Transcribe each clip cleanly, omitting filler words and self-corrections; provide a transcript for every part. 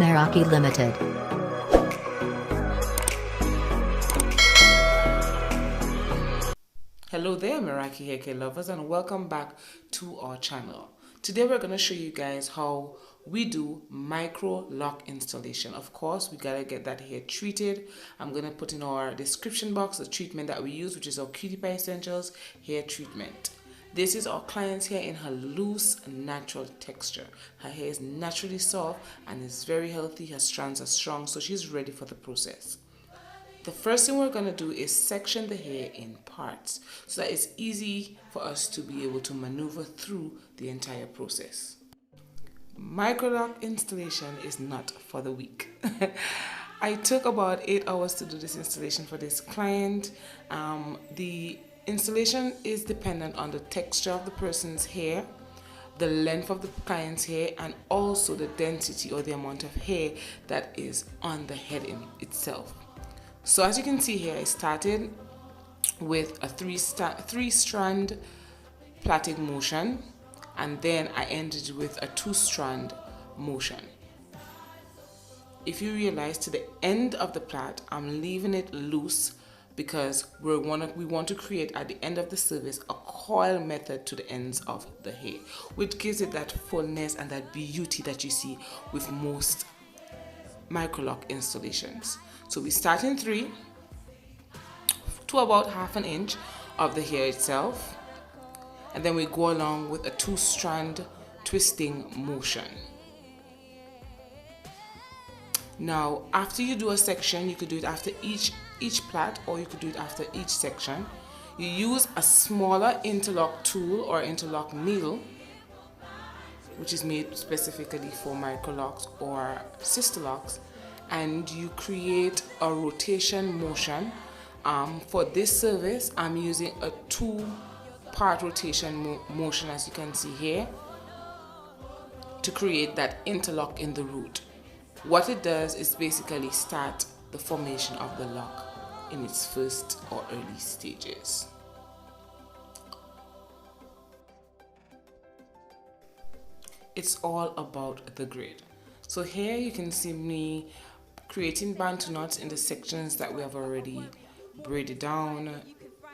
Meraki Limited. Hello there, Meraki haircare lovers, and welcome back to our channel. Today we're going to show you guys how we do micro lock installation. Of course, we gotta get that hair treated. I'm going to put in our description box the treatment that we use, which is our Cutie Pie Essentials hair treatment. This is our client's hair in her loose, natural texture. Her hair is naturally soft and is very healthy. Her strands are strong, so she's ready for the process. The first thing we're going to do is section the hair in parts so that it's easy for us to be able to maneuver through the entire process. Microlock installation is not for the weak. I took about 8 hours to do this installation for this client. The installation is dependent on the texture of the person's hair, the length of the client's hair, and also the density or the amount of hair that is on the head itself. So as you can see here, I started with a three strand plaiting motion, and then I ended with a 2-strand motion. If you realize, to the end of the plait, I'm leaving it loose because we want to create at the end of the service a coil method to the ends of the hair, which gives it that fullness and that beauty that you see with most microlock installations. So we start in 3 to about ½ an inch of the hair itself, and then we go along with a 2-strand twisting motion. Now, after you do a section, you could do it after each plait, or you could do it after each section. You use a smaller interlock tool or interlock needle, which is made specifically for microlocks or sister locks, and you create a rotation motion. For this service, I'm using a 2-part rotation motion, as you can see here, to create that interlock in the root. What it does is basically start the formation of the lock in its first or early stages. It's all about the grid. So here you can see me creating bantu knots in the sections that we have already braided down,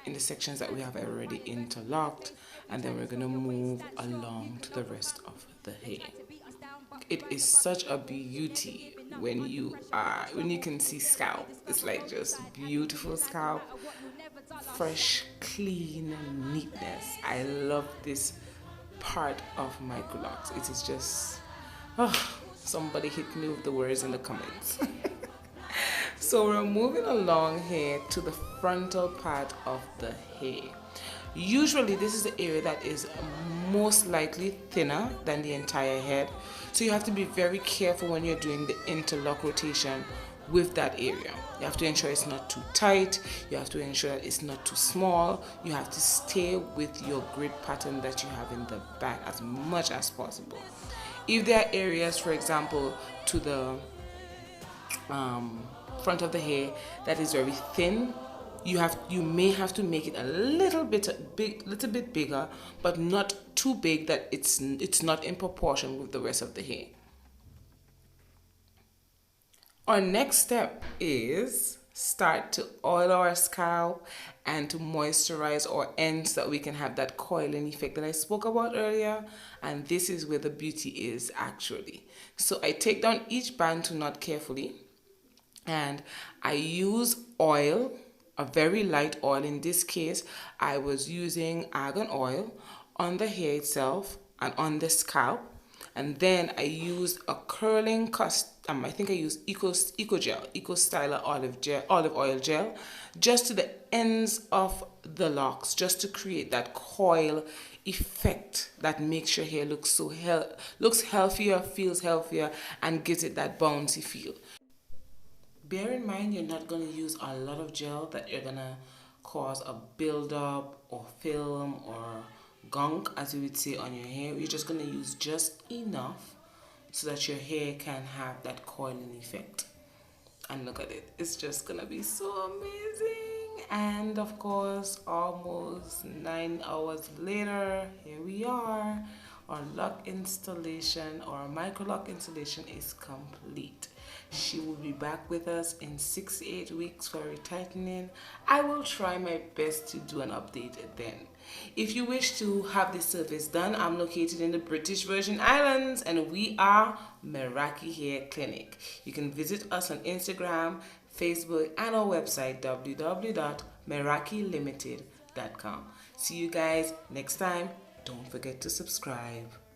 in the sections that we have already interlocked, and then we're going to move along to the rest of the hair. It is such a beauty when you can see scalp. It's like just beautiful scalp, fresh, clean neatness. I love this part of microlocks. It is just, somebody hit me with the words in the comments. So we're moving along here to the frontal part of the hair. Usually this is the area that is most likely thinner than the entire head, so you have to be very careful when you're doing the interlock rotation with that area. You have to ensure it's not too tight, you have to ensure that it's not too small, you have to stay with your grid pattern that you have in the back as much as possible. If there are areas, for example, to the front of the hair that is very thin, you may have to make it a little bit bigger, but not too big that it's not in proportion with the rest of the hair. Our next step is start to oil our scalp and to moisturize our ends so that we can have that coiling effect that I spoke about earlier, and this is where the beauty is actually. So I take down each bantu knot carefully, and I use oil, a very light oil. In this case, I was using argan oil on the hair itself and on the scalp, and then I used a curling I think I used Eco Styler olive oil gel, just to the ends of the locks, just to create that coil effect that makes your hair look looks healthier, feels healthier, and gives it that bouncy feel. Bear in mind, you're not going to use a lot of gel that you're going to cause a buildup or film or gunk, as you would say, on your hair. You're just going to use just enough so that your hair can have that coiling effect. And look at it, it's just going to be so amazing. And of course, almost 9 hours later, here we are our lock installation or our micro lock installation is complete. She will be back with us in 6 to 8 weeks for retightening. I will try my best to do an update then. If you wish to have this service done, I'm located in the British Virgin Islands and we are Meraki Hair Clinic. You can visit us on Instagram, Facebook and our website www.merakilimited.com. See you guys next time. Don't forget to subscribe.